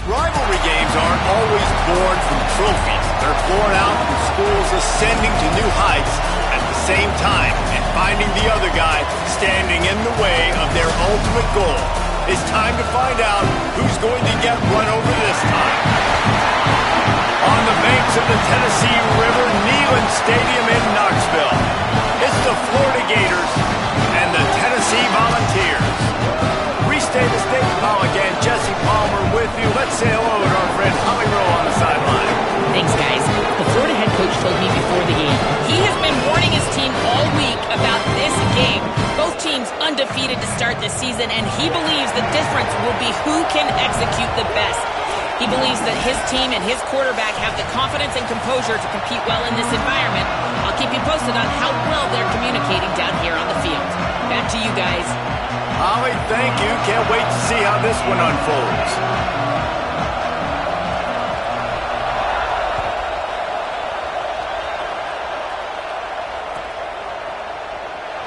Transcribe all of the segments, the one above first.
Rivalry games aren't always born from trophies. They're born out from schools ascending to new heights at the same time and finding the other guy standing in the way of their ultimate goal. It's time to find out who's going to get run over this time. On the banks of the Tennessee River, Neyland Stadium in Knoxville, it's the Florida Gators and the Tennessee Volunteers. Restate the state, Pollock and Jesse Palmer with you. Let's say hello to our friend Holly Rowe on the sideline. Thanks, guys. The Florida head coach told me before the game he has been warning his team all week about this game. Both teams undefeated to start this season, and he believes the difference will be who can execute the best. He believes that his team and his quarterback have the confidence and composure to compete well in this environment. I'll keep you posted on how well they're communicating down here on the field. Back to you guys. Holly, thank you. Can't wait to see how this one unfolds.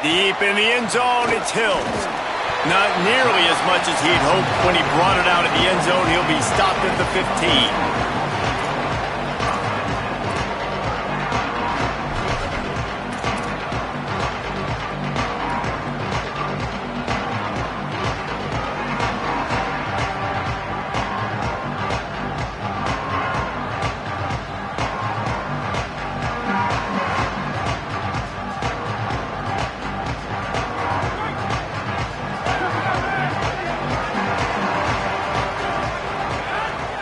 Deep in the end zone, it's Hills. Not nearly as much as he'd hoped when he brought it out of the end zone. He'll be stopped at the 15.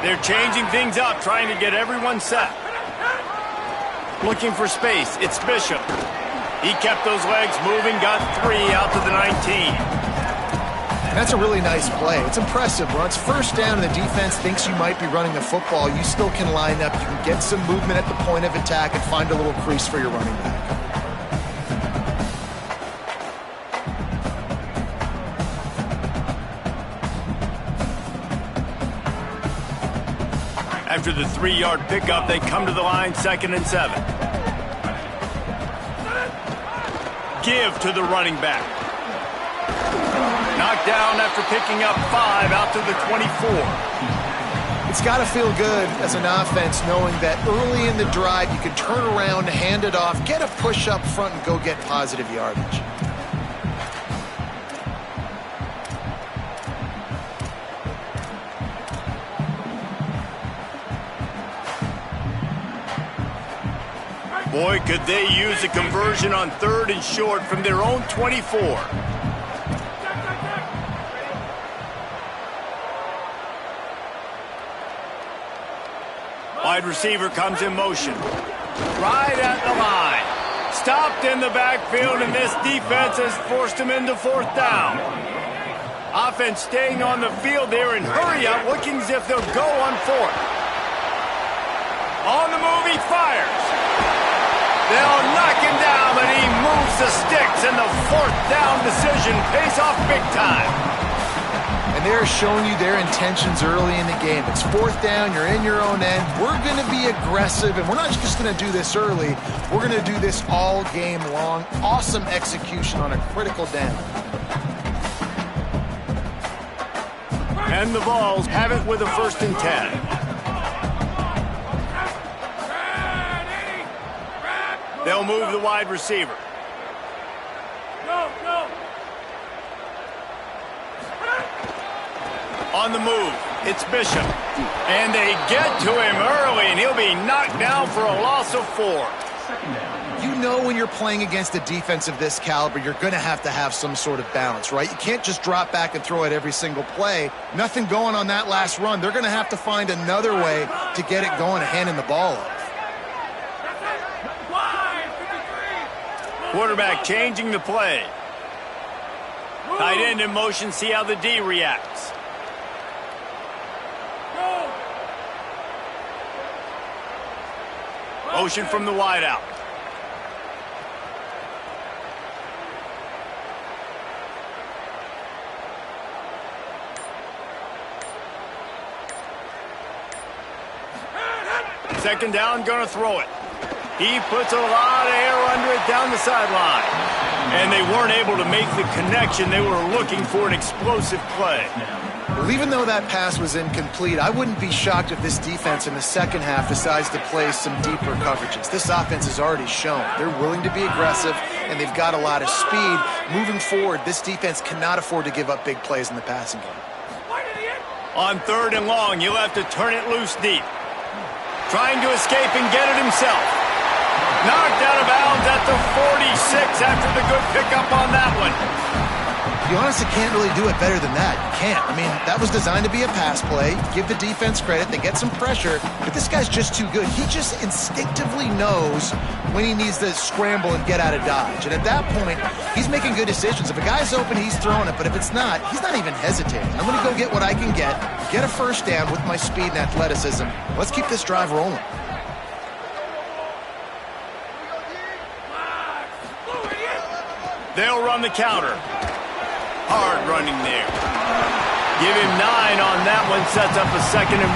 They're changing things up, trying to get everyone set. Looking for space, it's Bishop. He kept those legs moving, got 3 out to the 19. That's a really nice play. It's impressive. When it's first down and the defense thinks you might be running the football, you still can line up. You can get some movement at the point of attack and find a little crease for your running back. After the 3-yard pickup, they come to the line, 2nd and 7. Give to the running back. Knocked down after picking up 5 out to the 24. It's got to feel good as an offense knowing that early in the drive you can turn around, hand it off, get a push up front, and go get positive yardage. Boy, could they use a conversion on 3rd and short from their own 24. Wide receiver comes in motion. Right at the line. Stopped in the backfield, and this defense has forced him into 4th down. Offense staying on the field there in hurry up, looking as if they'll go on 4th. On the move, he fires. They'll knock him down, but he moves the sticks, and the 4th down decision pays off big time. And they're showing you their intentions early in the game. It's 4th down, you're in your own end. We're going to be aggressive, and we're not just going to do this early. We're going to do this all game long. Awesome execution on a critical down. And the Vols have it with a 1st and 10. They'll move the wide receiver. Go. On the move, it's Bishop. And they get to him early, and he'll be knocked down for a loss of 4. You know when you're playing against a defense of this caliber, you're going to have some sort of balance, right? You can't just drop back and throw it every single play. Nothing going on that last run. They're going to have to find another way to get it going, handing the ball off. Quarterback changing the play. Tight end in motion, see how the D reacts. Motion from the wideout. Second down, gonna throw it. He puts a lot of air under it down the sideline. And they weren't able to make the connection. They were looking for an explosive play. Well, even though that pass was incomplete, I wouldn't be shocked if this defense in the second half decides to play some deeper coverages. This offense has already shown they're willing to be aggressive, and they've got a lot of speed. Moving forward, this defense cannot afford to give up big plays in the passing game. On 3rd and long, you'll have to turn it loose deep. Trying to escape and get it himself. Knocked out of bounds at the 46 after the good pickup on that one. You honestly can't really do it better than that. You can't. I mean, that was designed to be a pass play. Give the defense credit. They get some pressure, but this guy's just too good. He just instinctively knows when he needs to scramble and get out of dodge. And at that point, he's making good decisions. If a guy's open, he's throwing it. But if it's not, he's not even hesitating. I'm going to go get what I can get a first down with my speed and athleticism. Let's keep this drive rolling. They'll run the counter. Hard running there. Give him 9 on that one, sets up a 2nd and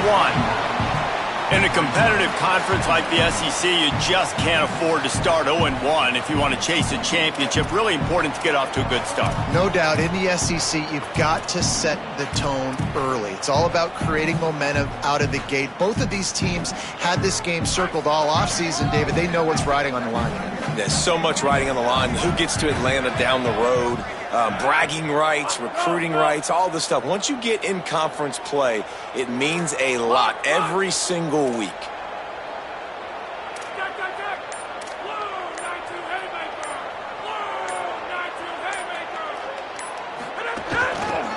1. In a competitive conference like the SEC, you just can't afford to start 0-1 if you want to chase a championship. Really important to get off to a good start. No doubt, in the SEC, you've got to set the tone early. It's all about creating momentum out of the gate. Both of these teams had this game circled all offseason, David. They know what's riding on the line here. There's so much riding on the line. Who gets to Atlanta down the road? Bragging rights, recruiting rights, all this stuff. Once you get in conference play, it means a lot every single week.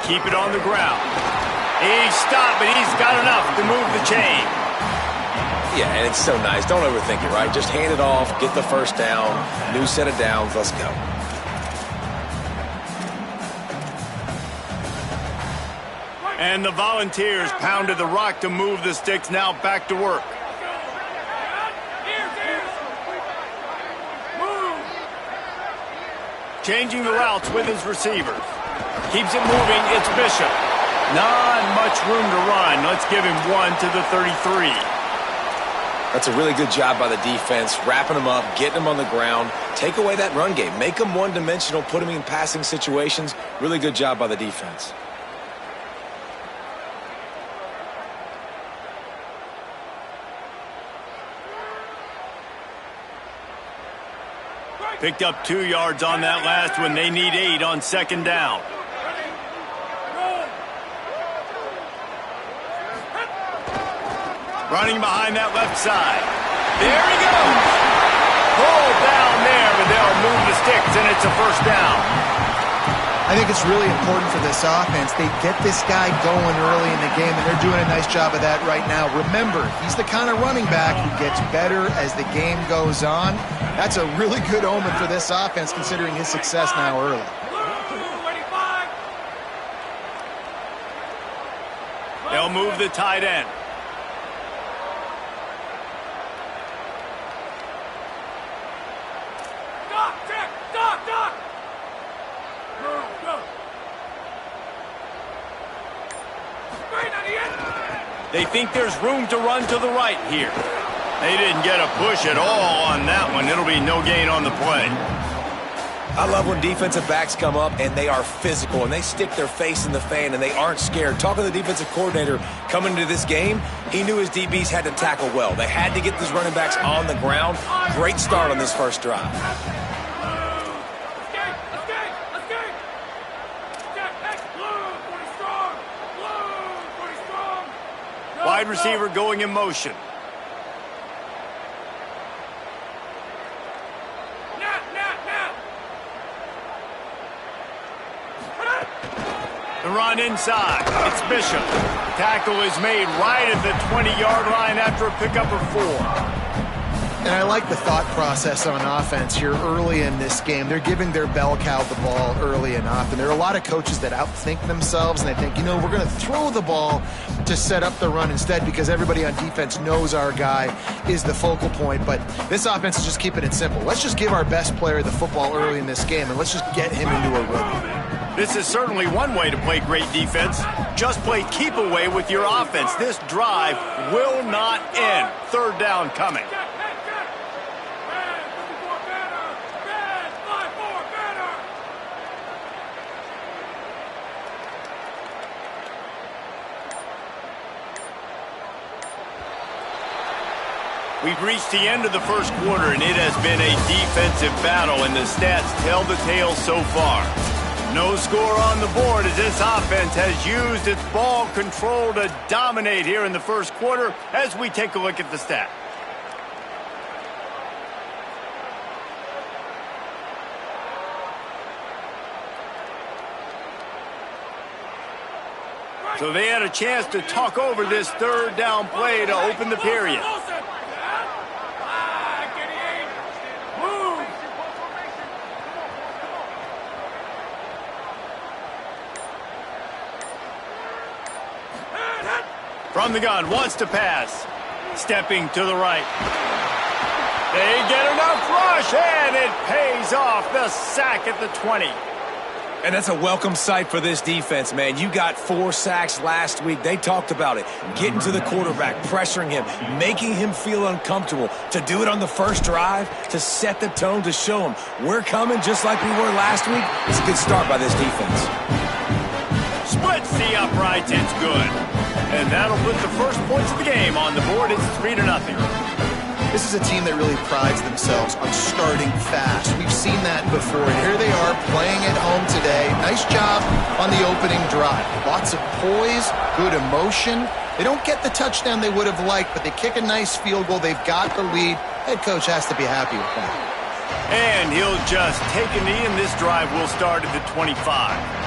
Keep it on the ground. He's stopped, but he's got enough to move the chain. Yeah, and it's so nice. Don't overthink it, right? Just hand it off, get the first down, new set of downs, let's go. And the Volunteers pounded the rock to move the sticks, now back to work. Changing the routes with his receivers. Keeps it moving, it's Bishop. Not much room to run. Let's give him 1 to the 33. That's a really good job by the defense, wrapping them up, getting them on the ground. Take away that run game. Make them one-dimensional, put them in passing situations. Really good job by the defense. Picked up 2 yards on that last one. They need 8 on 2nd down. Running behind that left side. There he goes. Pulled down there, but they'll move the sticks, and it's a first down. I think it's really important for this offense. They get this guy going early in the game, and they're doing a nice job of that right now. Remember, he's the kind of running back who gets better as the game goes on. That's a really good omen for this offense, considering his success now early. They'll move the tight end. They think there's room to run to the right here. They didn't get a push at all on that one. It'll be no gain on the play. I love when defensive backs come up and they are physical and they stick their face in the fan and they aren't scared. Talking to the defensive coordinator coming into this game, he knew his DBs had to tackle well. They had to get these running backs on the ground. Great start on this first drive. Wide receiver going in motion. The run inside. It's Bishop. Tackle is made right at the 20-yard line after a pickup of 4. And I like the thought process on offense here early in this game. They're giving their bell cow the ball early and often. There are a lot of coaches that outthink themselves, and they think, you know, we're going to throw the ball to set up the run instead because everybody on defense knows our guy is the focal point. But this offense is just keeping it simple. Let's just give our best player the football early in this game, and let's just get him into a rhythm. This is certainly one way to play great defense. Just play keep away with your offense. This drive will not end. 3rd down coming. We've reached the end of the first quarter, and it has been a defensive battle, and the stats tell the tale so far. No score on the board as this offense has used its ball control to dominate here in the first quarter as we take a look at the stats. So they had a chance to talk over this third down play to open the period. From the gun, wants to pass. Stepping to the right. They get enough rush, and it pays off. The sack at the 20. And that's a welcome sight for this defense, man. You got 4 sacks last week. They talked about it. Getting to the quarterback, pressuring him, making him feel uncomfortable. To do it on the first drive, to set the tone, to show him we're coming just like we were last week. It's a good start by this defense. Splits the uprights. It's good. And that'll put the first points of the game on the board. It's 3-0. This is a team that really prides themselves on starting fast. We've seen that before, and here they are playing at home today. Nice job on the opening drive. Lots of poise, good emotion. They don't get the touchdown they would have liked, but they kick a nice field goal. They've got the lead. Head coach has to be happy with that. And he'll just take a knee, and this drive will start at the 25.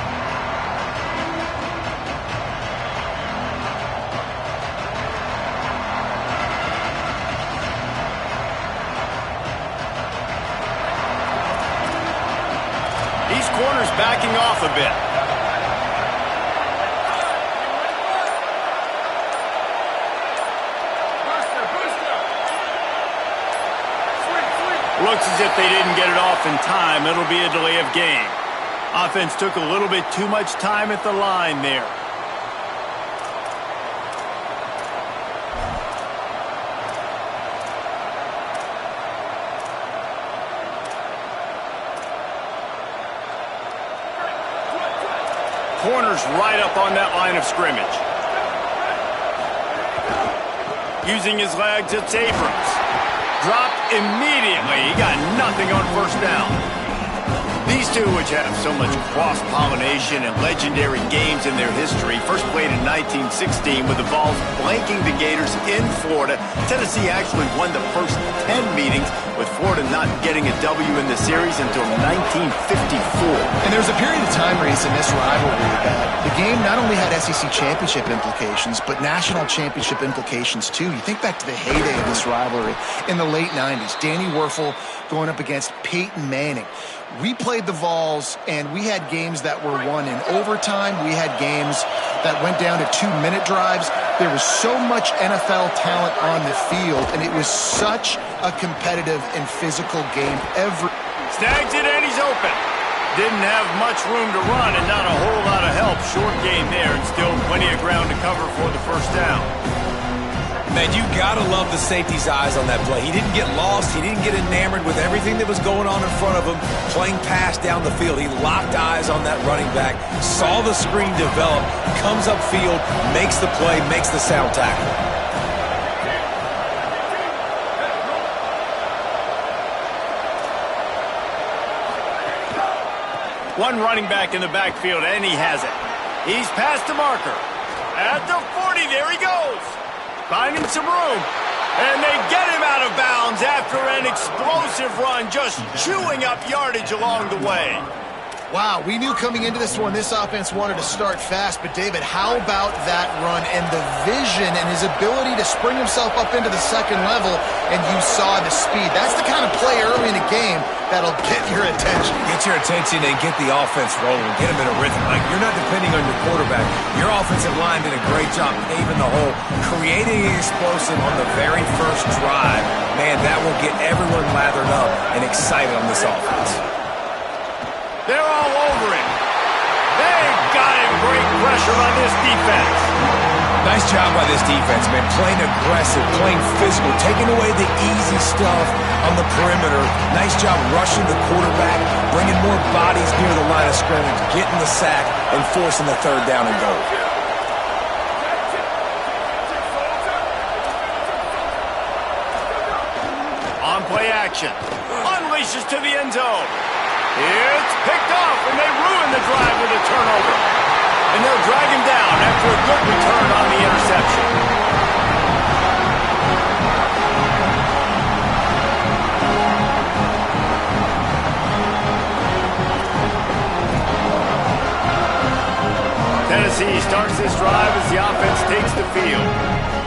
Corners backing off a bit. Looks as if they didn't get it off in time. It'll be a delay of game. Offense took a little bit too much time at the line there. Corner's right up on that line of scrimmage. Using his legs, it's Abrams. Dropped immediately. He got nothing on first down. These two, which have so much cross-pollination and legendary games in their history, first played in 1916 with the Vols blanking the Gators in Florida. Tennessee actually won the first 10 meetings, with Florida not getting a W in the series until 1954. And there was a period of time, Reese, in this rivalry that the game not only had SEC championship implications, but national championship implications too. You think back to the heyday of this rivalry in the late 90s. Danny Werfel going up against Peyton Manning. We played the Vols, and we had games that were won in overtime. We had games that went down to 2-minute drives. There was so much NFL talent on the field, and it was such a competitive and physical game. Snags it, and he's open. Didn't have much room to run and not a whole lot of help. Short game there, and still plenty of ground to cover for the first down. Man, you gotta love the safety's eyes on that play. He didn't get lost. He didn't get enamored with everything that was going on in front of him, playing pass down the field. He locked eyes on that running back, saw the screen develop, comes upfield, makes the play, makes the sound tackle. One running back in the backfield, and he has it. He's past the marker. At the 40, there he goes. Finding some room. And they get him out of bounds after an explosive run, just chewing up yardage along the way. Wow, we knew coming into this one, this offense wanted to start fast, but David, how about that run and the vision and his ability to spring himself up into the second level, and you saw the speed. That's the kind of play early in a game that'll get your attention. Get your attention and get the offense rolling. Get them in a rhythm. Like, you're not depending on your quarterback. Your offensive line did a great job paving the hole, creating an explosive on the very first drive. Man, that will get everyone lathered up and excited on this offense. They're all over him. They've got him. Great pressure on this defense. Nice job by this defense, man. Playing aggressive, playing physical, taking away the easy stuff on the perimeter. Nice job rushing the quarterback, bringing more bodies near the line of scrimmage, getting the sack, and forcing the third down and goal. deflection. Unleashes to the end zone. It's picked off, and they ruin the drive with a turnover. And they'll drag him down after a good return on the interception. Tennessee starts this drive as the offense takes the field.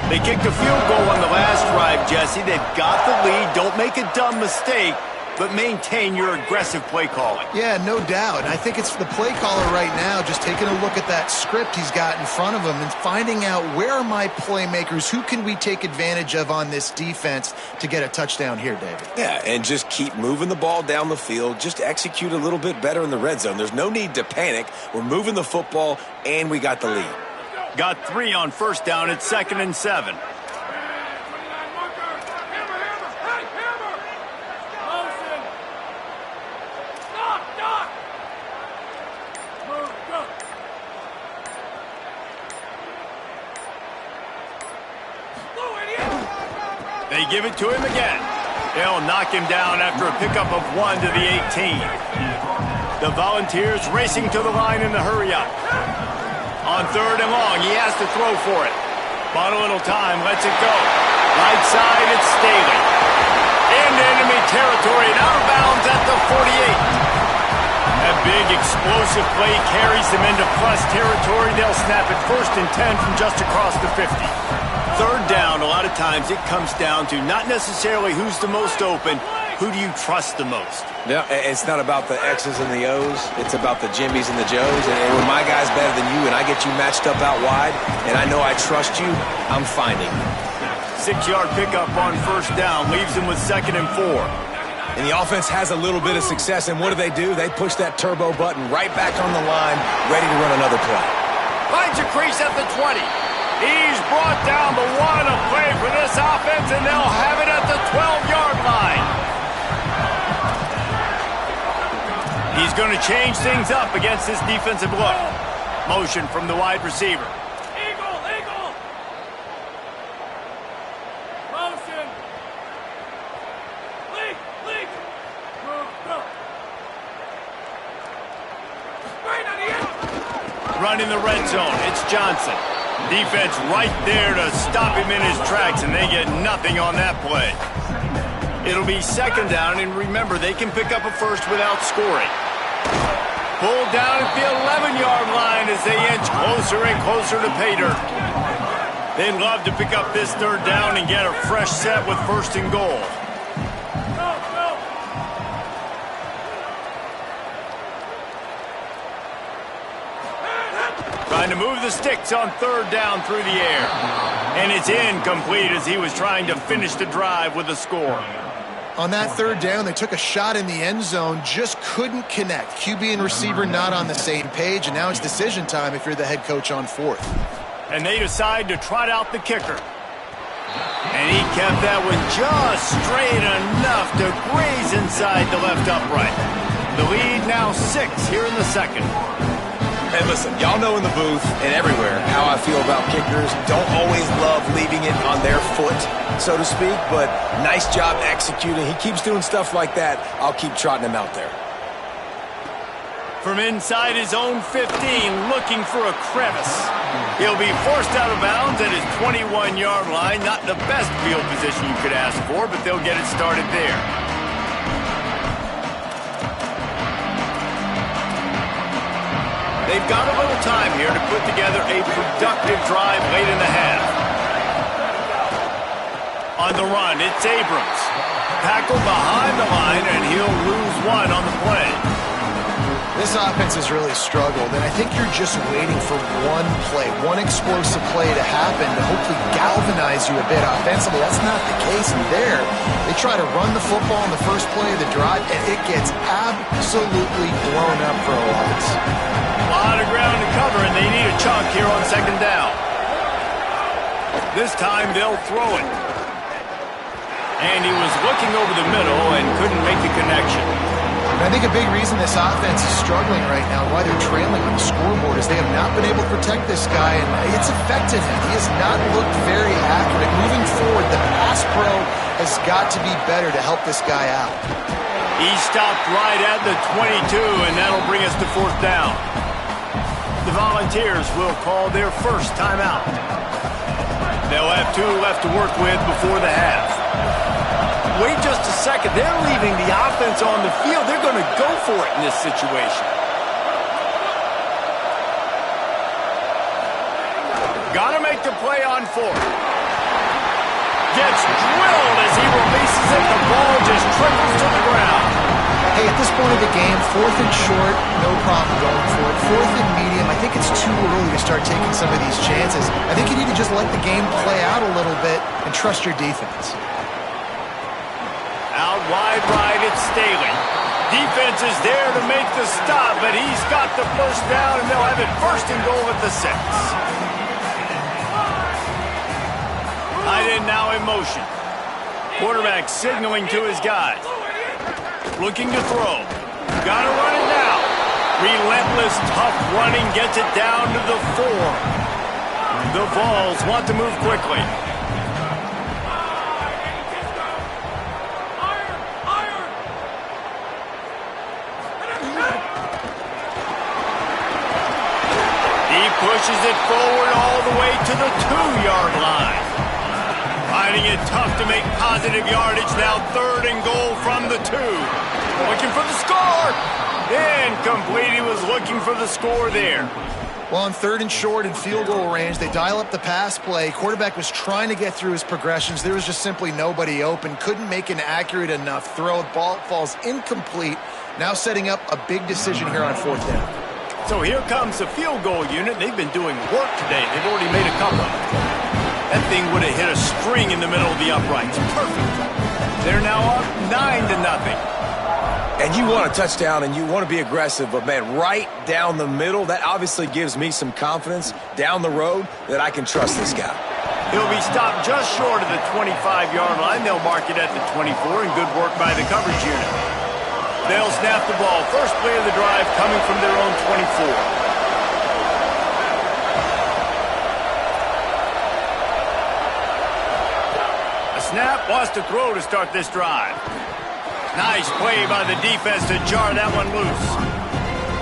They kicked a field goal on the last drive, Jesse. They've got the lead. Don't make a dumb mistake, but maintain your aggressive play calling. Yeah, no doubt. And I think it's the play caller right now just taking a look at that script he's got in front of him and finding out where are my playmakers, who can we take advantage of on this defense to get a touchdown here, David. Yeah, and just keep moving the ball down the field. Just execute a little bit better in the red zone. There's no need to panic. We're moving the football, and we got the lead. Got 3 on first down. It's 2nd and 7. They give it to him again. They'll knock him down after a pickup of 1 to the 18. The Volunteers racing to the line in the hurry-up. On 3rd and long, he has to throw for it. Bought a little time, lets it go. Right side, it's Staley. Into enemy territory and out of bounds at the 48. That big explosive play carries them into plus territory. They'll snap it 1st and 10 from just across the 50. 3rd down, a lot of times it comes down to not necessarily who's the most open, who do you trust the most? Yeah, it's not about the X's and the O's. It's about the Jimmies and the Joes. And when my guy's better than you and I get you matched up out wide and I know I trust you, I'm finding you. 6-yard pickup on 1st down leaves them with 2nd and 4. And the offense has a little bit of success, and what do? They push that turbo button right back on the line, ready to run another play. Finds a crease at the 20. He's brought down, but what a play for this offense, and they'll have it at the 12-yard line. He's going to change things up against this defensive look. Motion from the wide receiver. Eagle! Motion! Leak! Go! Right on the end! Run in the red zone. It's Johnson. Defense right there to stop him in his tracks, and they get nothing on that play. It'll be 2nd down, and remember, they can pick up a first without scoring. Pulled down at the 11-yard line as they inch closer and closer to pay dirt. They'd love to pick up this 3rd down and get a fresh set with 1st and goal. Trying to move the sticks on 3rd down through the air. And it's incomplete as he was trying to finish the drive with a score. On that 3rd down, they took a shot in the end zone, just couldn't connect. QB and receiver not on the same page, and now it's decision time if you're the head coach on 4th. And they decide to trot out the kicker. And he kept that one just straight enough to graze inside the left upright. The lead now 6 here in the 2nd. And listen, y'all know in the booth and everywhere how I feel about kickers. Don't always love leaving it on their foot, so to speak, but nice job executing. He keeps doing stuff like that. I'll keep trotting him out there. From inside his own 15, looking for a crevice. He'll be forced out of bounds at his 21-yard line. Not the best field position you could ask for, but they'll get it started there. They've got a little time here to put together a productive drive late in the half. On the run, it's Abrams. Tackled behind the line, and he'll lose 1 on the play. This offense has really struggled, and I think you're just waiting for one play, one explosive play to happen to hopefully galvanize you a bit offensively. That's not the case there. They try to run the football in the first play of the drive, and it gets absolutely blown up for a loss. A lot of ground to cover, and they need a chunk here on 2nd down. This time they'll throw it. And he was looking over the middle and couldn't make the connection. And I think a big reason this offense is struggling right now, why they're trailing on the scoreboard, is they have not been able to protect this guy, and it's affected him. He has not looked very accurate. Moving forward, the pass pro has got to be better to help this guy out. He stopped right at the 22, and that'll bring us to 4th down. The Volunteers will call their first timeout. They'll have 2 left to work with before the half. Wait just a second. They're leaving the offense on the field. They're going to go for it in this situation. Got to make the play on 4th. Gets drilled as he releases it. The ball just trickles to the ground. Hey, at this point of the game, 4th and short, no problem going for it. 4th and medium, I think it's too early to start taking some of these chances. I think you need to just let the game play out a little bit and trust your defense. Out wide right, it's Staley. Defense is there to make the stop, but he's got the first down, and they'll have it 1st and goal at the 6. Tight end now in motion. Quarterback signaling to his guys. Looking to throw. Gotta run it now. Relentless, tough running gets it down to the 4. The Vols want to move quickly. He pushes it forward all the way to the 2-yard line. Finding it tough to make positive yardage now. 3rd and goal from the 2. Looking for the score. Incomplete. He was looking for the score there. Well, on 3rd and short and field goal range, they dial up the pass play. Quarterback was trying to get through his progressions. There was just simply nobody open. Couldn't make an accurate enough throw. The ball falls incomplete. Now setting up a big decision here on 4th down. So here comes the field goal unit. They've been doing work today. They've already made a couple. That thing would have hit a string in the middle of the uprights. Perfect. They're now up 9-0. And you want a touchdown and you want to be aggressive, but man, right down the middle, that obviously gives me some confidence down the road that I can trust this guy. He'll be stopped just short of the 25-yard line. They'll mark it at the 24, and good work by the coverage unit. They'll snap the ball. First play of the drive coming from their own 24. Snap, wants to throw to start this drive. Nice play by the defense to jar that one loose.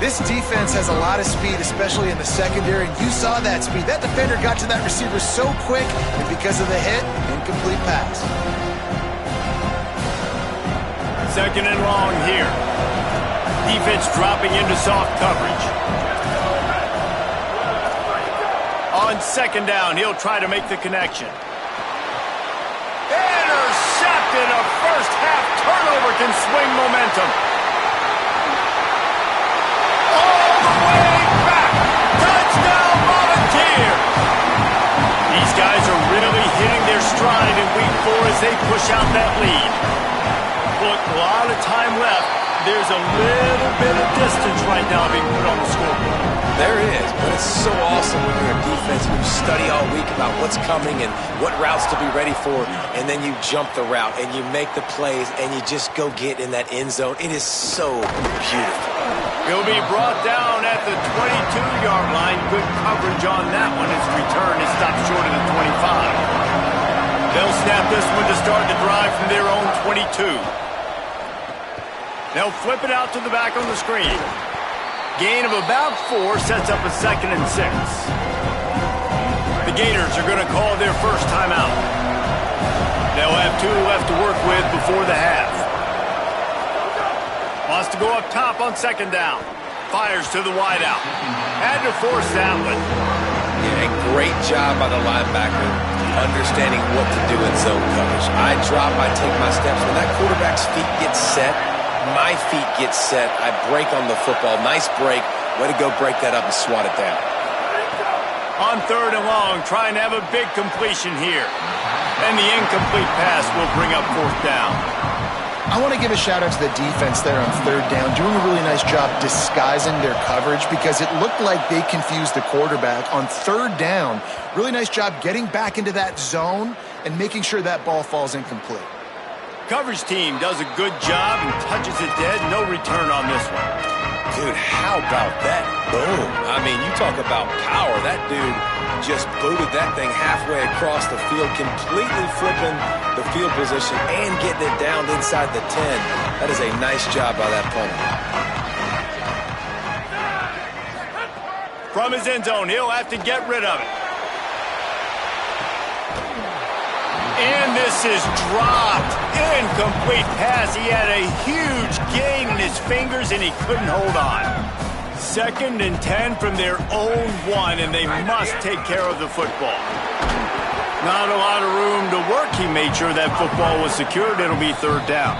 This defense has a lot of speed, especially in the secondary, and you saw that speed. That defender got to that receiver so quick, and because of the hit, incomplete pass. 2nd and long here. Defense dropping into soft coverage. On 2nd down, he'll try to make the connection. Intercepted. A first half turnover can swing momentum. All the way back. Touchdown Volunteers. These guys are really hitting their stride in week 4 as they push out that lead. Look, a lot of time left. There's a little bit of distance right now being put on the scoreboard. There is, but it's so awesome when you're a defense and you study all week about what's coming and what routes to be ready for, and then you jump the route and you make the plays and you just go get in that end zone. It is so beautiful. He'll be brought down at the 22-yard line. Good coverage on that one. His return is stopped short of the 25. They'll snap this one to start the drive from their own 22. They'll flip it out to the back on the screen. Gain of about 4 sets up a 2nd and 6. The Gators are going to call their first timeout. They'll have 2 left to work with before the half. Wants to go up top on 2nd down. Fires to the wideout. Had to force that one. Yeah, a great job by the linebacker understanding what to do in zone coverage. I drop, I take my steps. When that quarterback's feet get set, my feet get set. I break on the football. Nice break. Way to go break that up and swat it down. On 3rd and long, trying to have a big completion here. And the incomplete pass will bring up 4th down. I want to give a shout out to the defense there on 3rd down, doing a really nice job disguising their coverage because it looked like they confused the quarterback. On 3rd down, really nice job getting back into that zone and making sure that ball falls incomplete. Coverage team does a good job and touches it dead. No return on this one. Dude, how How about that? Boom. I mean, you talk about power. That dude just booted that thing halfway across the field, completely flipping the field position and getting it down inside the 10. That is a nice job by that punter. From his end zone, he'll have to get rid of it. And this is dropped. Incomplete pass. He had a huge gain in his fingers, and he couldn't hold on. 2nd and 10 from their own 1, and they must take care of the football. Not a lot of room to work. He made sure that football was secured. It'll be 3rd down.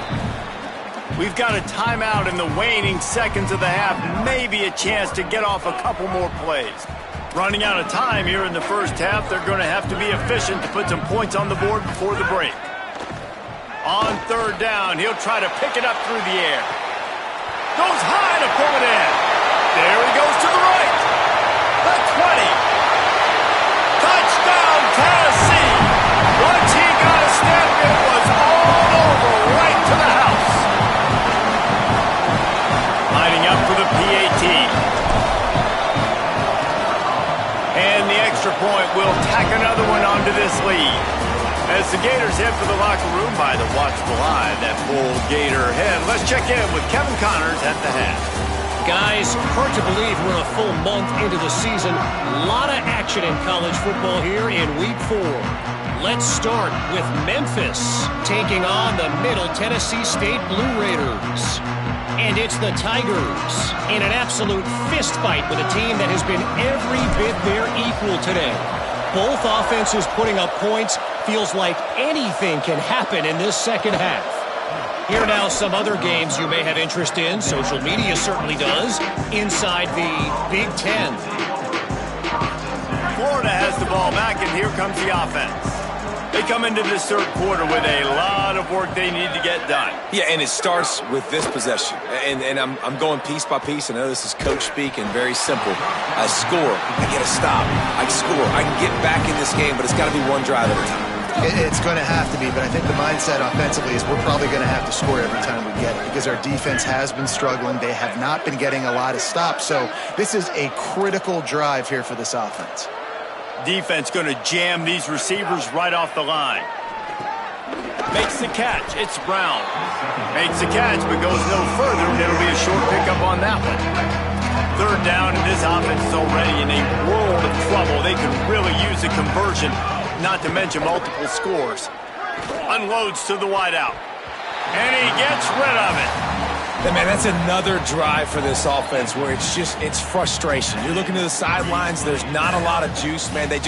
We've got a timeout in the waning seconds of the half. Maybe a chance to get off a couple more plays. Running out of time here in the first half. They're going to have to be efficient to put some points on the board before the break. On 3rd down, he'll try to pick it up through the air. Goes high to pull it in. There he goes to the right. The 20. Touchdown, Tennessee. Once he got a step, it was all over right to the house. Lining up for the PAT. And the extra point will tack another one onto this lead. As the Gators head for the locker room by the watchful eye, that full Gator head. Let's check in with Kevin Connors at the half. Guys, hard to believe we're a full month into the season. A lot of action in college football here in Week 4. Let's start with Memphis taking on the Middle Tennessee State Blue Raiders. And it's the Tigers in an absolute fist fight with a team that has been every bit their equal today. Both offenses putting up points. Feels like anything can happen in this second half. Here now some other games you may have interest in. Social media certainly does. Inside the Big Ten. Florida has the ball back, and here comes the offense. They come into this 3rd quarter with a lot of work they need to get done. Yeah, and it starts with this possession. And I'm going piece by piece. I know this is coach speak and very simple. I score. I get a stop. I score. I can get back in this game, but it's got to be one drive at a time. It's going to have to be, but I think the mindset offensively is we're probably going to have to score every time we get it because our defense has been struggling. They have not been getting a lot of stops, so this is a critical drive here for this offense. Defense going to jam these receivers right off the line. Makes the catch. It's Brown. Makes the catch, but goes no further, and it'll be a short pickup on that one. 3rd down, and this offense is already in a world of trouble. They could really use a conversion, not to mention multiple scores. Unloads to the wideout. And he gets rid of it. Hey, man, that's another drive for this offense where it's frustration. You're looking to the sidelines. There's not a lot of juice, man. They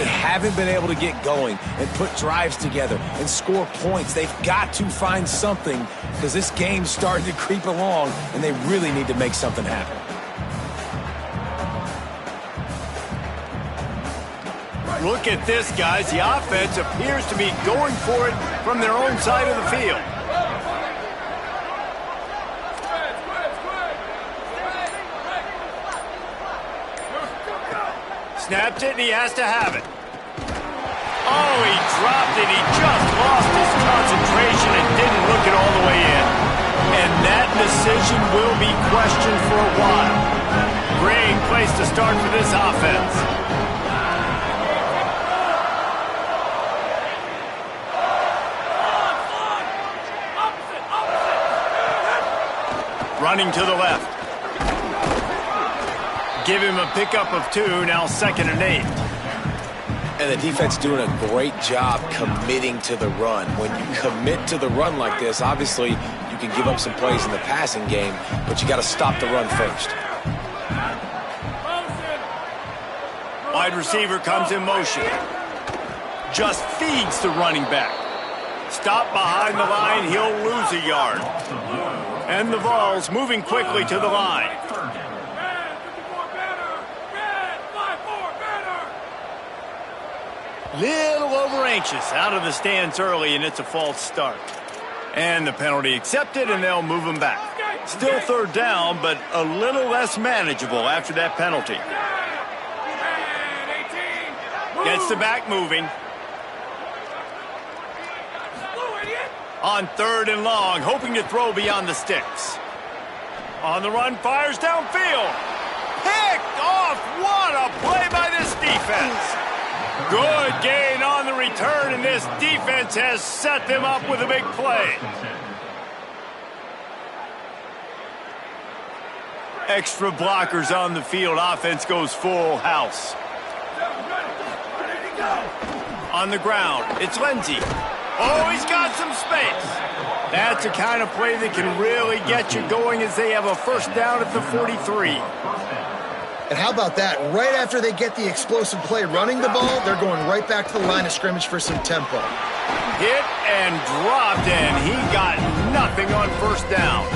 haven't been able to get going and put drives together and score points. They've got to find something because this game's starting to creep along, and they really need to make something happen. Look at this, guys. The offense appears to be going for it from their own side of the field. Snapped it, and he has to have it. Oh, he dropped it. He just lost his concentration and didn't look it all the way in. And that decision will be questioned for a while. Great place to start for this offense. Running to the left. Give him a pickup of 2, now 2nd and 8. And the defense doing a great job committing to the run. When you commit to the run like this, obviously you can give up some plays in the passing game, but you got to stop the run first. Wide receiver comes in motion. Just feeds the running back. Stop behind the line, he'll lose a yard. And the Vols moving quickly to the line. Little over anxious, out of the stance early, and it's a false start. And the penalty accepted, and they'll move him back. Still 3rd down, but a little less manageable after that penalty. Gets the back moving. On 3rd and long, hoping to throw beyond the sticks. On the run, fires downfield. Picked off. What a play by this defense. Good gain on the return, and this defense has set them up with a big play. Extra blockers on the field. Offense goes full house. On the ground, it's Lindsey. Oh, he's got some space. That's the kind of play that can really get you going as they have a first down at the 43. And how about that? Right after they get the explosive play running the ball, they're going right back to the line of scrimmage for some tempo. Hit and dropped, and he got nothing on first down.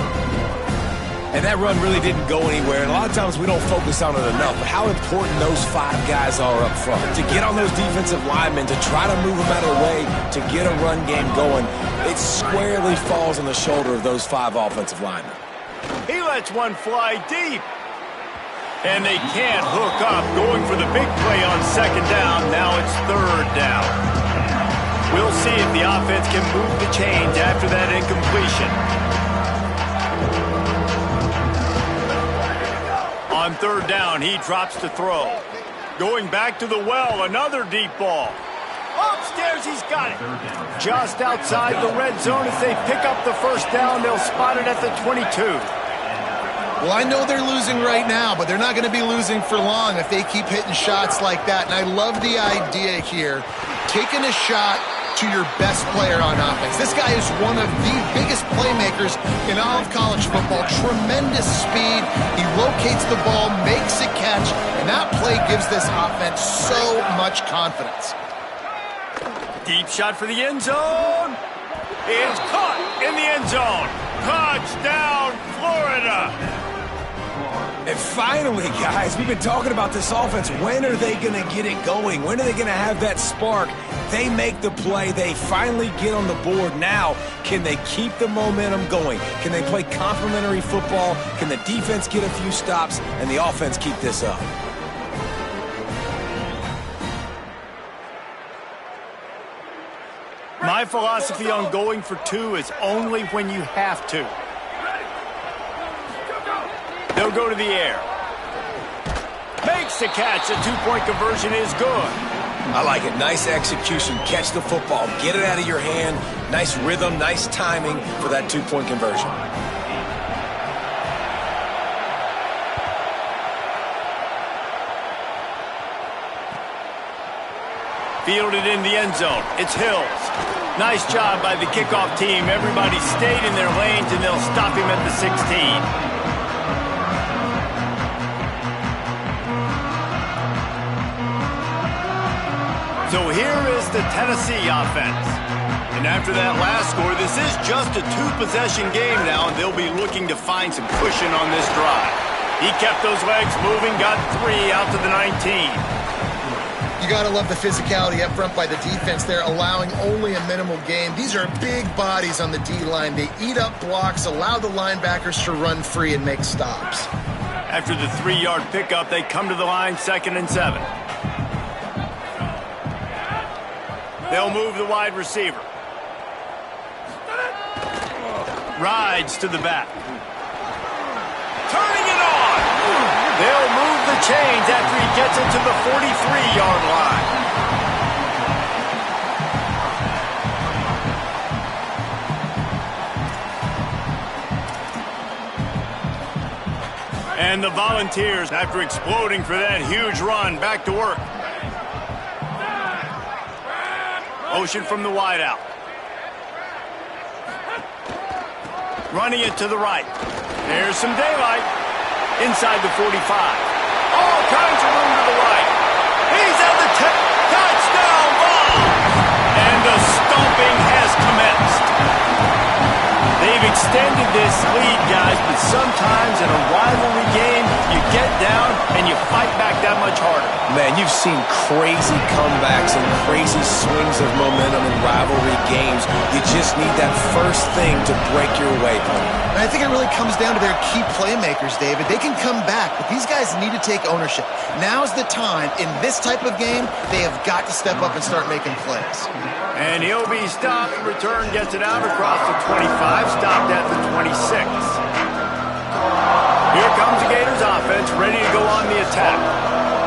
And that run really didn't go anywhere. And a lot of times we don't focus on it enough, but how important those 5 guys are up front. To get on those defensive linemen, to try to move them out of the way, to get a run game going, it squarely falls on the shoulder of those 5 offensive linemen. He lets one fly deep. And they can't hook up, going for the big play on second down. Now it's third down. We'll see if the offense can move the chains after that incompletion. On third down, he drops to throw. Going back to the well, another deep ball. Upstairs, he's got it. Just outside the red zone as they pick up the first down. They'll spot it at the 22. Well, I know they're losing right now, but they're not going to be losing for long if they keep hitting shots like that. And I love the idea here, taking a shot to your best player on offense. This guy is one of the biggest playmakers in all of college football. Tremendous speed. He locates the ball, makes a catch, and that play gives this offense so much confidence. Deep shot for the end zone. It's caught in the end zone. Touchdown, Florida. And finally, guys, we've been talking about this offense. When are they going to get it going? When are they going to have that spark? They make the play. They finally get on the board. Now, can they keep the momentum going? Can they play complementary football? Can the defense get a few stops and the offense keep this up? My philosophy on going for 2 is only when you have to. They'll go to the air. Makes the catch. The 2-point conversion is good. I like it. Nice execution. Catch the football. Get it out of your hand. Nice rhythm, nice timing for that 2-point conversion. Fielded in the end zone. It's Hills. Nice job by the kickoff team. Everybody stayed in their lanes, and they'll stop him at the 16. So here is the Tennessee offense. And after that last score, this is just a 2-possession game now, and they'll be looking to find some cushion on this drive. He kept those legs moving, got 3 out to the 19. You got to love the physicality up front by the defense there, allowing only a minimal gain. These are big bodies on the D-line. They eat up blocks, allow the linebackers to run free and make stops. After the 3-yard pickup, they come to the line 2nd and 7. They'll move the wide receiver. Rides to the back. Turning it on. They'll move the chains after he gets it to the 43-yard line. And the Volunteers, after exploding for that huge run, back to work. Motion from the wideout. Running it to the right. There's some daylight. Inside the 45. All kinds of room to the right. He's at the touchdown ball. And the stomping has commenced. They've extended this lead, guys, but sometimes in a rivalry game, you get down and you fight back that much harder. Man, you've seen crazy comebacks and crazy swings of momentum in rivalry games. You just need that first thing to break your way. And I think it really comes down to their key playmakers, David. They can come back, but these guys need to take ownership. Now's the time. In this type of game, they have got to step up and start making plays. And he'll be stopped. Return gets it out across the 25, stopped at the 26. Here comes the Gators offense, ready to go on the attack.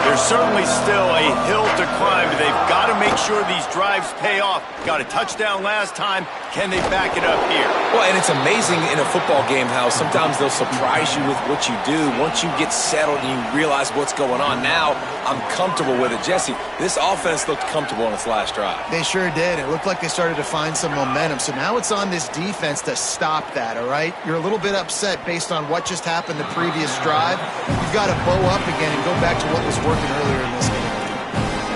There's certainly still a hill to climb, but they've got to make sure these drives pay off. Got a touchdown last time. Can they back it up here? Well, and it's amazing in a football game how sometimes they'll surprise you with what you do. Once you get settled and you realize what's going on, now I'm comfortable with it. Jesse, this offense looked comfortable on its last drive. They sure did. It looked like they started to find some momentum. So now it's on this defense to stop that, all right? You're a little bit upset based on what just happened the previous drive. You've got to bow up again and go back to what was working earlier in this game.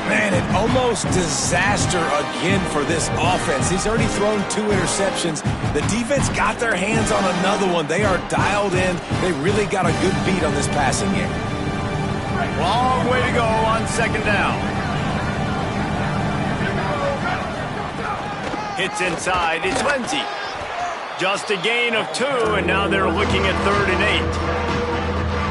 Man, an almost disaster again for this offense. He's already thrown 2 interceptions. The defense got their hands on another one. They are dialed in. They really got a good beat on this passing game. Long way to go on second down. Hits inside. It's Lindsey. Just a gain of 2, and now they're looking at 3rd and 8.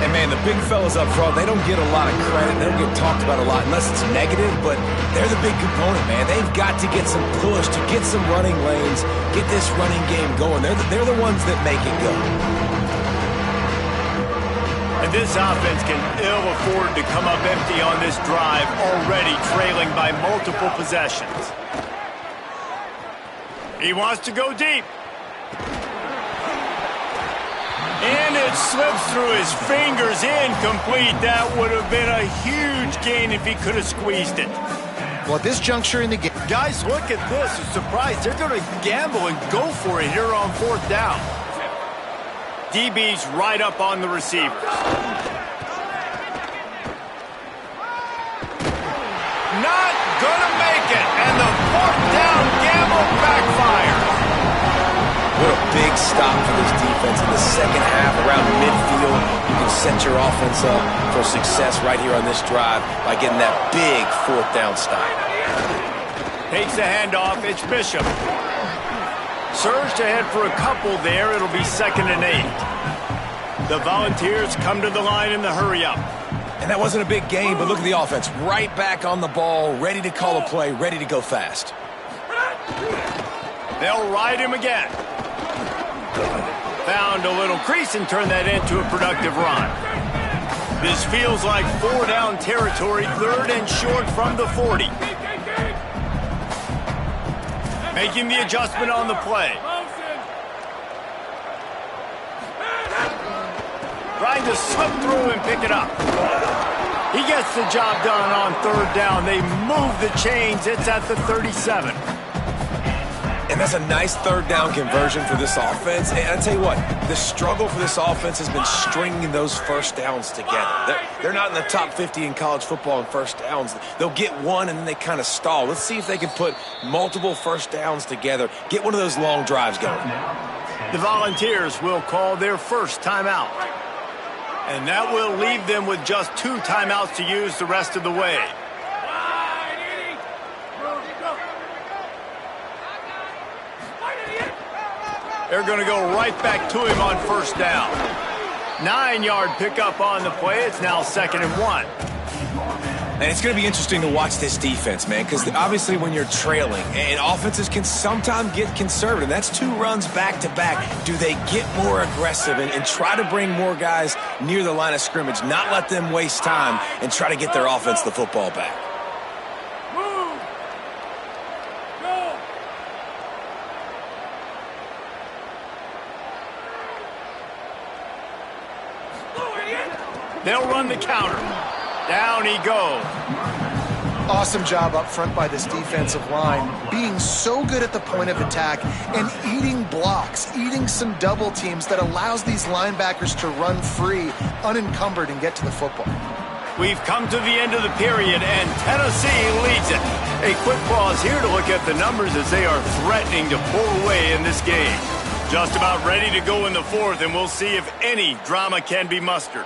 And, man, the big fellas up front, they don't get a lot of credit. They don't get talked about a lot unless it's negative, but they're the big component, man. They've got to get some push, to get some running lanes, get this running game going. They're the ones that make it go. And this offense can ill afford to come up empty on this drive, already trailing by multiple possessions. He wants to go deep. And it slips through his fingers, incomplete. That would have been a huge gain if he could have squeezed it. Well, at this juncture in the game, Guys, look at this. A surprise. They're going to gamble and go for it here on 4th down. DB's right up on the receivers. Not going to make it. And the 4th down gamble backfires. What a big stop for this defense in the second half around midfield. You can set your offense up for success right here on this drive by getting that big 4th down stop. Takes the handoff. It's Bishop. Surged ahead for a couple there. It'll be 2nd and 8. The Volunteers come to the line in the hurry-up. And that wasn't a big game, but look at the offense. Right back on the ball, ready to call a play, ready to go fast. They'll ride him again. Found a little crease and turned that into a productive run. This feels like 4 down territory, 3rd and short from the 40. Making the adjustment on the play. Trying to slip through and pick it up. He gets the job done on 3rd down. They move the chains. It's at the 37. And that's a nice 3rd down conversion for this offense. And I tell you what, the struggle for this offense has been stringing those 1st downs together. They're not in the top 50 in college football in 1st downs. They'll get one and then they kind of stall. Let's see if they can put multiple 1st downs together, get one of those long drives going. The Volunteers will call their first timeout. And that will leave them with just 2 timeouts to use the rest of the way. They're going to go right back to him on 1st down. 9-yard pickup on the play. It's now 2nd and 1. And it's going to be interesting to watch this defense, man, because obviously when you're trailing, and offenses can sometimes get conservative. That's 2 runs back-to-back. Do they get more aggressive and try to bring more guys near the line of scrimmage, not let them waste time, and try to get their offense the football back? They'll run the counter. Down he goes. awesome job up front by this defensive line, being so good at the point of attack and eating blocks, eating some double teams that allows these linebackers to run free, unencumbered, and get to the football. We've come to the end of the period, and Tennessee leads it. A quick pause here to look at the numbers as they are threatening to pull away in this game. Just about ready to go in the fourth, and we'll see if any drama can be mustered.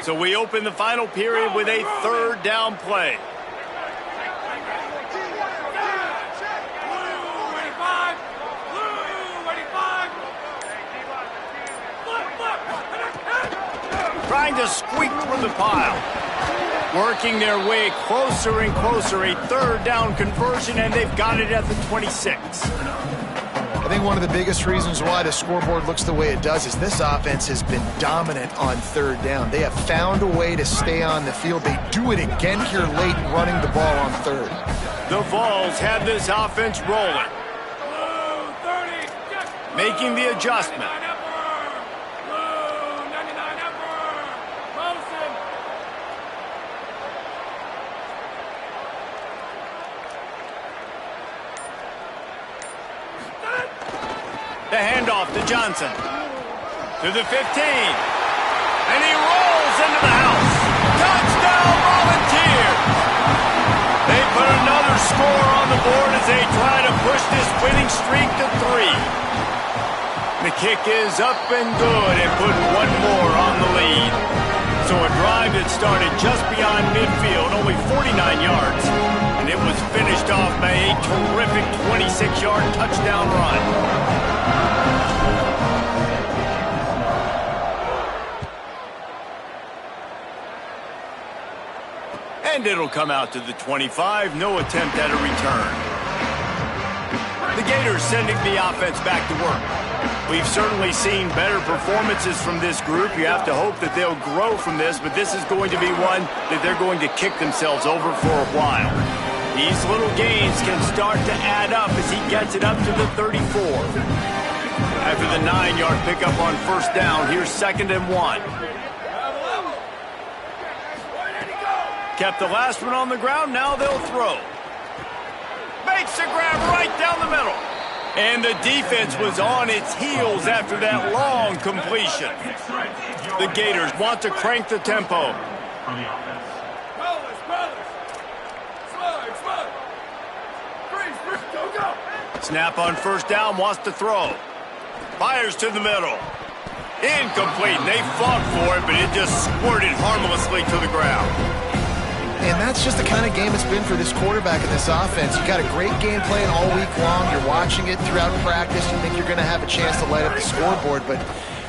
So we open the final period with a third down play. Trying to squeak through the pile. Working their way closer and closer. A third down conversion, and they've got it at the 26. think one of the biggest reasons why the scoreboard looks the way it does is this offense has been dominant on third down. They have found a way to stay on the field. They do it again here late, running the ball on third. The Vols have this offense rolling. Making the adjustment. The handoff to Johnson. To the 15. And he rolls into the house. Touchdown, Volunteers! They put another score on the board as they try to push this winning streak to 3. The kick is up and good and put one more on the lead. So a drive that started just beyond midfield, only 49 yards, and it was finished off by a terrific 26-yard touchdown run. And it'll come out to the 25. No attempt at a return. The Gators sending the offense back to work. We've certainly seen better performances from this group. You have to hope that they'll grow from this, but this is going to be one that they're going to kick themselves over for a while. These little gains can start to add up as he gets it up to the 34. After the 9-yard pickup on first down, here's 2nd and 1. Kept the last one on the ground, now they'll throw. Makes a grab right down the middle. And the defense was on its heels after that long completion. The Gators want to crank the tempo. Snap on first down, wants to throw. Fires to the middle. Incomplete. They fought for it, but it just squirted harmlessly to the ground. And that's just the kind of game it's been for this quarterback in this offense. You got a great game plan all week long. You're watching it throughout practice. You think you're going to have a chance to light up the scoreboard, but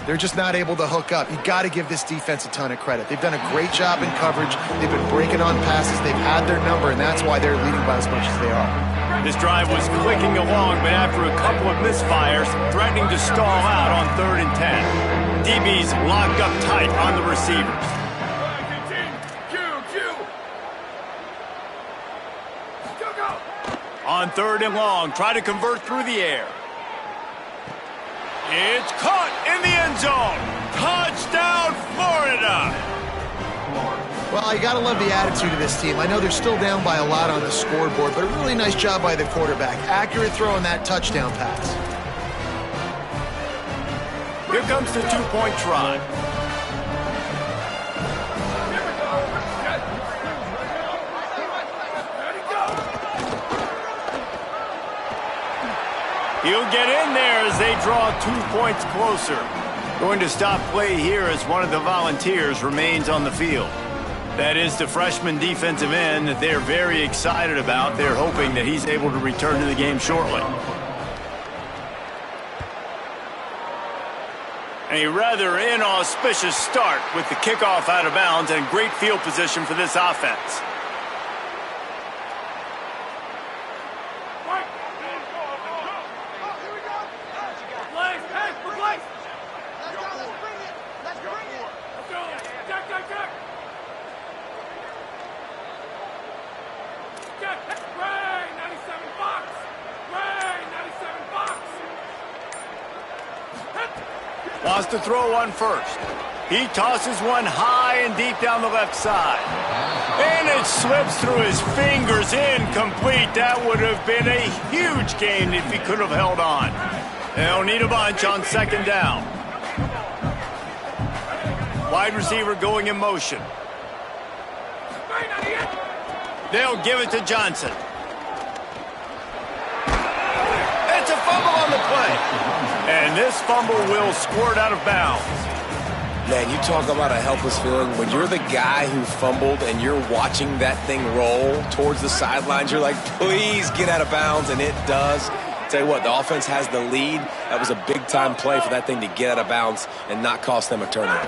they're just not able to hook up. You got to give this defense a ton of credit. They've done a great job in coverage. They've been breaking on passes. They've had their number, and that's why they're leading by as much as they are. This drive was clicking along, but after a couple of misfires, threatening to stall out on 3rd and 10. DBs locked up tight on the receivers. On 3rd and long, try to convert through the air. It's caught in the end zone. Touchdown, Florida. Well, you got to love the attitude of this team. I know they're still down by a lot on the scoreboard, but a really nice job by the quarterback. Accurate throw on that touchdown pass. Here comes the 2-point try. He'll get in there as they draw 2 points closer. Going to stop play here as one of the Volunteers remains on the field. That is the freshman defensive end that they're very excited about. They're hoping that he's able to return to the game shortly. A rather inauspicious start with the kickoff out of bounds and great field position for this offense. Wants to throw one first. He tosses one high and deep down the left side. And it slips through his fingers, incomplete. That would have been a huge gain if he could have held on. They'll need a bunch on 2nd down. Wide receiver going in motion. They'll give it to Johnson. It's a fumble on the play. And this fumble will squirt out of bounds. Man, you talk about a helpless feeling. When you're the guy who fumbled and you're watching that thing roll towards the sidelines, you're like, please get out of bounds, and it does. Tell you what, the offense has the lead. That was a big-time play for that thing to get out of bounds and not cost them a turnover.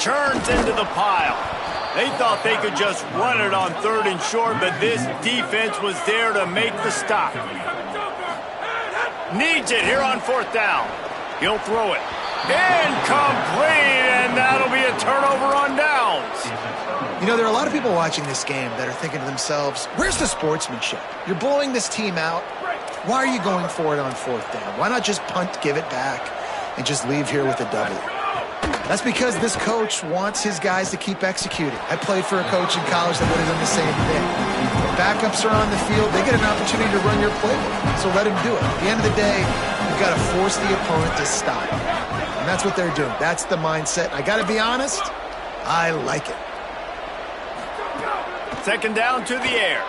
Churns into the pile. They thought they could just run it on 3rd and short, but this defense was there to make the stop. Needs it here on 4th down. He'll throw it. Incomplete, and that'll be a turnover on downs. You know, there are a lot of people watching this game that are thinking to themselves, where's the sportsmanship? You're blowing this team out. Why are you going for it on 4th down? Why not just punt, give it back, and just leave here with a W? That's because this coach wants his guys to keep executing. I played for a coach in college that would have done the same thing. When backups are on the field, they get an opportunity to run your playbook, so let him do it. At the end of the day, you've got to force the opponent to stop. And that's what they're doing. That's the mindset. I got to be honest, I like it. 2nd down to the air.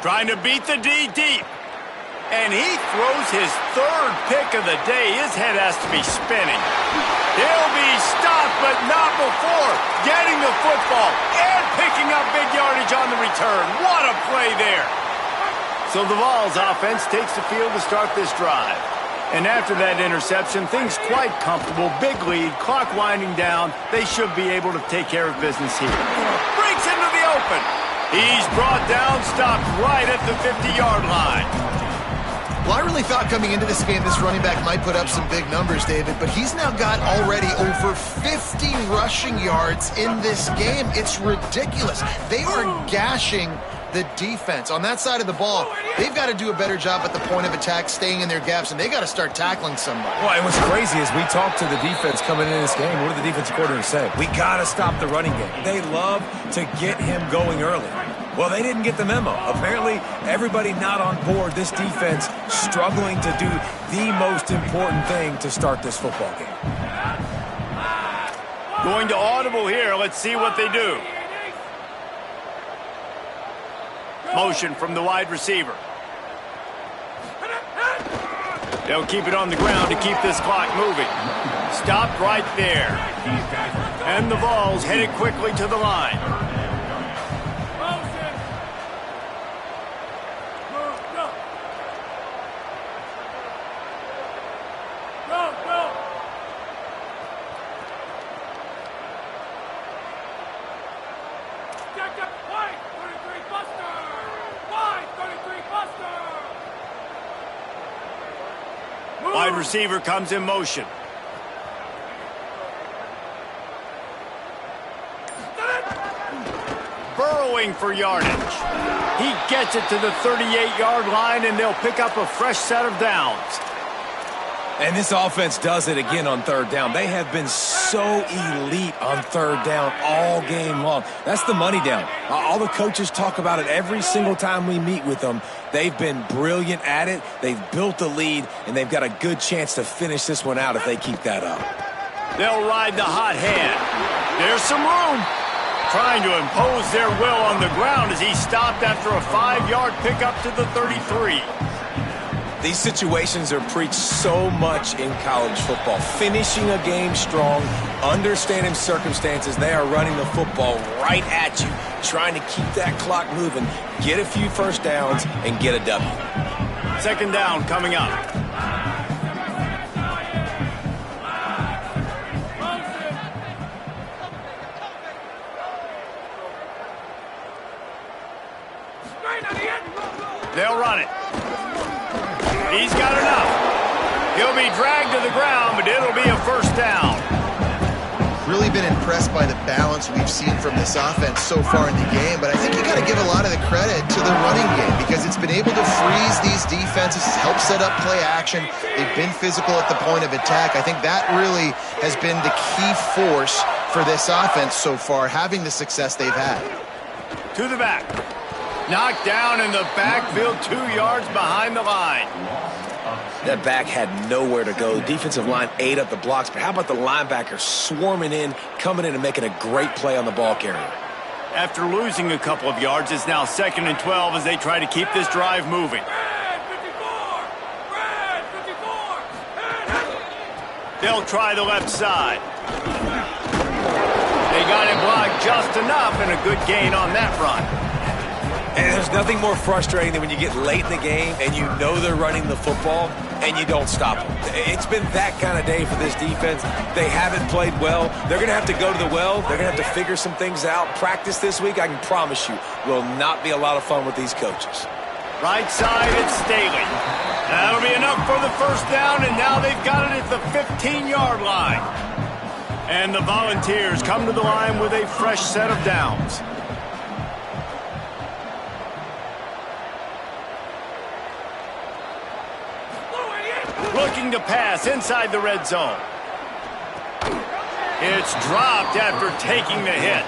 Trying to beat the D deep. And he throws his 3rd pick of the day. His head has to be spinning. He'll be stopped, but not before getting the football and picking up big yardage on the return. What a play there. So the Vols offense takes the field to start this drive. And after that interception, things quite comfortable. Big lead, clock winding down. They should be able to take care of business here. Breaks into the open. He's brought down, stopped right at the 50-yard line. Well, I really thought coming into this game, this running back might put up some big numbers, David, but he's now got already over 50 rushing yards in this game. It's ridiculous. They are gashing the defense. On that side of the ball, they've got to do a better job at the point of attack, staying in their gaps, and they got to start tackling somebody. Well, and what's crazy is we talked to the defense coming into this game. What did the defensive coordinator say? We got to stop the running game. They love to get him going early. Well, they didn't get the memo. Apparently, everybody not on board. This defense struggling to do the most important thing to start this football game. Going to audible here. Let's see what they do. Motion from the wide receiver. They'll keep it on the ground to keep this clock moving. Stopped right there. And the Vols headed quickly to the line. Wide receiver comes in motion. Burrowing for yardage. He gets it to the 38-yard line, and they'll pick up a fresh set of downs. And this offense does it again on 3rd down. They have been so elite on 3rd down all game long. That's the money down. All the coaches talk about it every single time we meet with them. They've been brilliant at it. They've built the lead, and they've got a good chance to finish this one out if they keep that up. They'll ride the hot hand. There's some room. Trying to impose their will on the ground as he stopped after a 5-yard pickup to the 33. These situations are preached so much in college football. Finishing a game strong, understanding circumstances. They are running the football right at you, trying to keep that clock moving, get a few first downs, and get a W. 2nd down coming up. They'll run it. He's got enough. He'll be dragged to the ground, but it'll be a first down. Really been impressed by the balance we've seen from this offense so far in the game, but I think you got to give a lot of the credit to the running game because it's been able to freeze these defenses, help set up play action. They've been physical at the point of attack. I think that really has been the key force for this offense so far, having the success they've had. To the back. Knocked down in the backfield, 2 yards behind the line. That back had nowhere to go. The defensive line ate up the blocks, but how about the linebacker swarming in, coming in and making a great play on the ball carrier? After losing a couple of yards, it's now 2nd and 12 as they try to keep this drive moving. They'll try the left side. They got him blocked just enough and a good gain on that run. And there's nothing more frustrating than when you get late in the game and you know they're running the football and you don't stop them. It's been that kind of day for this defense. They haven't played well. They're going to have to go to the well. They're going to have to figure some things out. Practice this week, I can promise you, will not be a lot of fun with these coaches. Right side, it's Staley. That'll be enough for the first down, and now they've got it at the 15-yard line. And the Volunteers come to the line with a fresh set of downs. Looking to pass inside the red zone. It's dropped after taking the hit.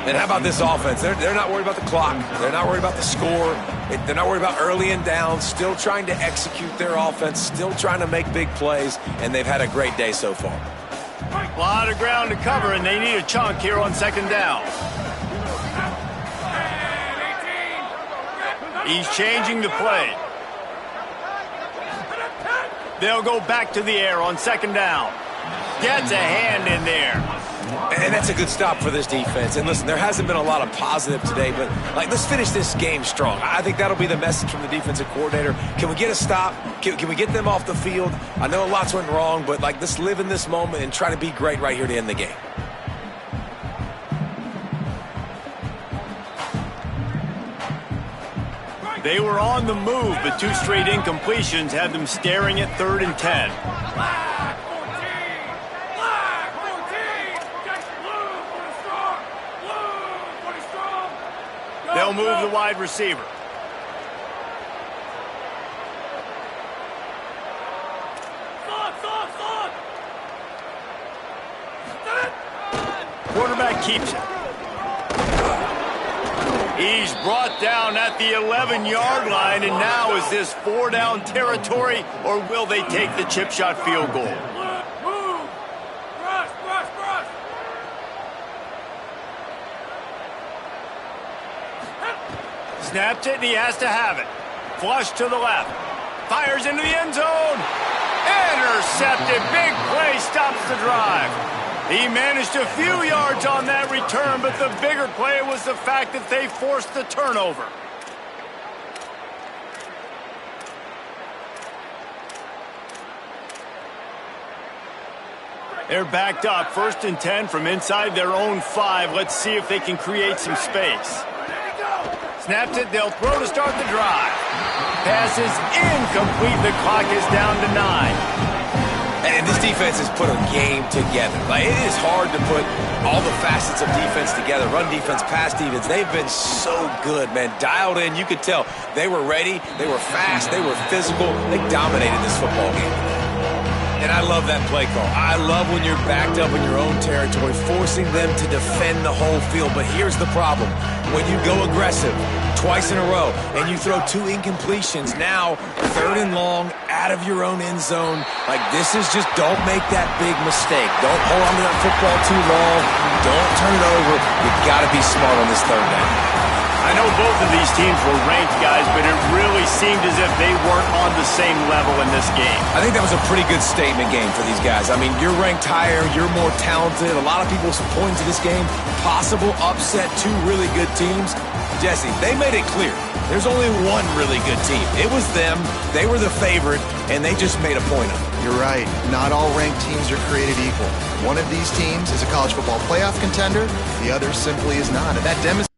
And how about this offense? They're not worried about the clock. They're not worried about the score. They're not worried about early and down. Still trying to execute their offense. Still trying to make big plays. And they've had a great day so far. A lot of ground to cover, and they need a chunk here on second down. He's changing the play. They'll go back to the air on second down. Gets a hand in there. And that's a good stop for this defense. And listen, there hasn't been a lot of positive today, but let's finish this game strong. I think that'll be the message from the defensive coordinator. Can we get a stop? Can we get them off the field? I know lots went wrong, but let's live in this moment and try to be great right here to end the game. They were on the move, but two straight incompletions had them staring at 3rd and 10. They'll move the wide receiver. Quarterback keeps it. He's brought down at the 11-yard line, and now is this 4-down territory, or will they take the chip shot field goal? Snapped it, and he has to have it. Flush to the left. Fires into the end zone. Intercepted. Big play stops the drive. He managed a few yards on that return, but the bigger play was the fact that they forced the turnover. They're backed up. 1st and 10 from inside their own 5. Let's see if they can create some space. Snapped it. They'll throw to start the drive. Pass is incomplete. The clock is down to 9. And this defense has put a game together. It is hard to put all the facets of defense together. Run defense, pass defense. They've been so good, man. Dialed in. You could tell they were ready. They were fast. They were physical. They dominated this football game. And I love that play call. I love when you're backed up in your own territory, forcing them to defend the whole field. But here's the problem. When you go aggressive twice in a row and you throw 2 incompletions, now 3rd and long, out of your own end zone, this is just don't make that big mistake. Don't hold on to that football too long. Don't turn it over. You've got to be smart on this 3rd down. I know both of these teams were ranked, guys, but it really seemed as if they weren't on the same level in this game. I think that was a pretty good statement game for these guys. I mean, you're ranked higher, you're more talented. A lot of people pointing to this game. Possible upset, 2 really good teams. Jesse, they made it clear. There's only one really good team. It was them. They were the favorite, and they just made a point of it. You're right. Not all ranked teams are created equal. One of these teams is a college football playoff contender. The other simply is not. And that demonstrates